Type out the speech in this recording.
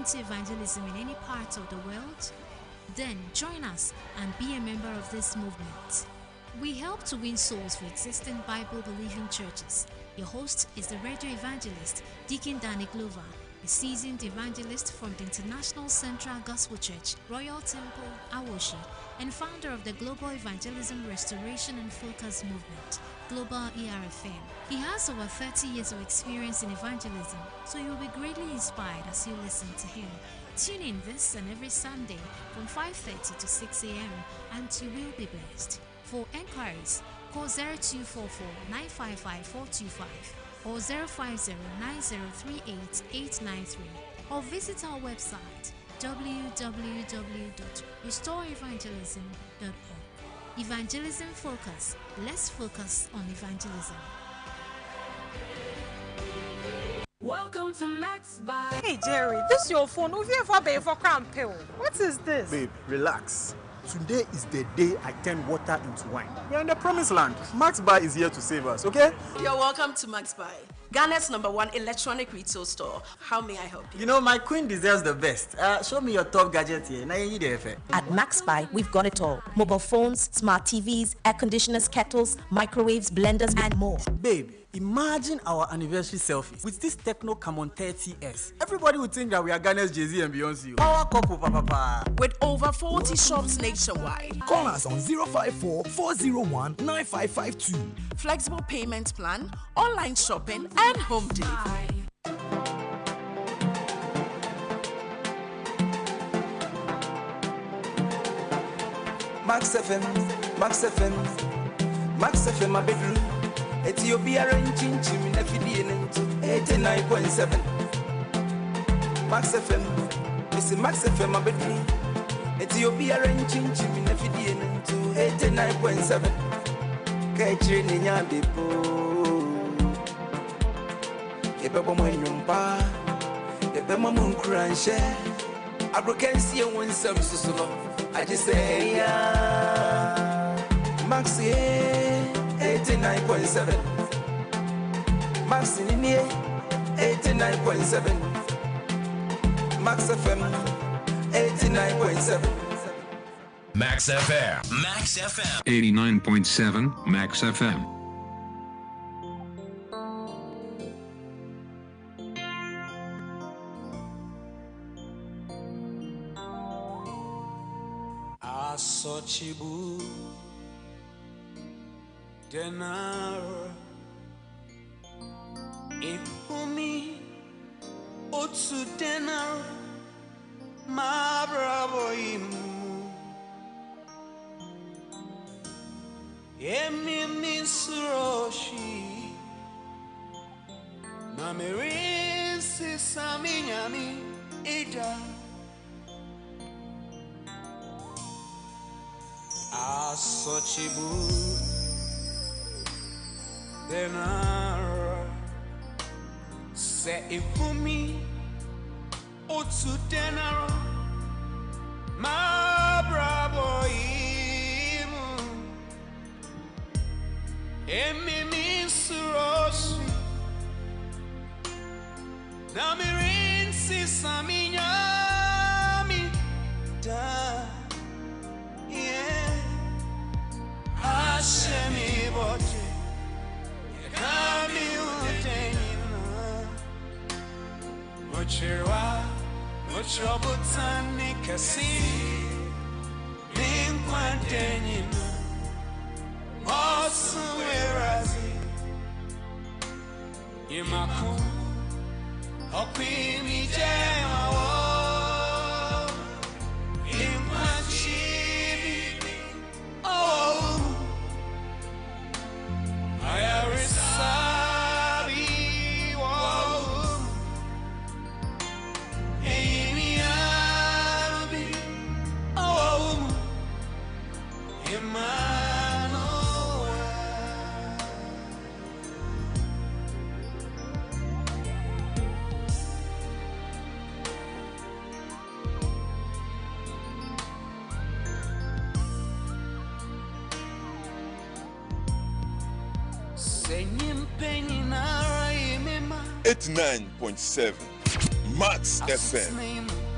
into evangelism in any part of the world? Then join us and be a member of this movement. We help to win souls for existing Bible-believing churches. Your host is the radio evangelist, Deacon Danny Glover, a seasoned evangelist from the International Central Gospel Church, Royal Temple, Awoshi, and founder of the Global Evangelism Restoration and Focus Movement, Global ERFM. He has over 30 years of experience in evangelism, so you'll be greatly inspired as you listen to him. Tune in this and every Sunday from 5:30 to 6 a.m. and you will be blessed. For enquiries, call 0244 955 425 or 050-9038-893 or visit our website www.restoreevangelism.org. Evangelism Focus. Let's focus on evangelism. Welcome to Max by. Hey Jerry, this is your phone. Who ever pay for cramp pill? What is this? Babe, relax. Today is the day I turn water into wine. We are in the promised land. Max Buy is here to save us, okay? You're welcome to Max Buy, Ghana's #1 electronic retail store. How may I help you? You know, my queen deserves the best. Show me your top gadget here. At Max Buy, we've got it all. Mobile phones, smart TVs, air conditioners, kettles, microwaves, blenders, and more. Babe, imagine our anniversary selfies with this Techno Camon 30S. Everybody would think that we are Ghana's Jay-Z and Beyonce. Power couple, papa. With over 40 shops nationwide. Call us on 054-401-9552. Flexible payment plan, online shopping, and home delivery. Max FM, Max FM, Max FM, my bedroom. Ethiopia ranking to me, 89.7. Max FM, it's Max FM, my bedroom. Ethiopia ranking to me, 89.7. Catching in your depot. Ebeba Moyumpa, Ebema Moon Crunch. I can see one service. I just say, yeah, Max 89.7. Max in here, 89.7. Max FM, 89.7. Max FM. Max FM. 89.7 Max FM. Asochibu Denar Ifumi Otsu Denar Ma bravo imu Emi misuroshi Namirisi saminyami ida Asochibu Denara Se ifumi Otsu denara Ma bravo imu Emi misuroshi Namirinsi saminyami da yeah Hashemi bote Kami utenina Mochirwa Mochobutani kasi Ninkwantenina Mosu werazi Imaku Okwimi jema wo Inkwanchibi Oh Ayarisabi Whoa Amiabi Oh Emmanuel Max 89.7 Max FM.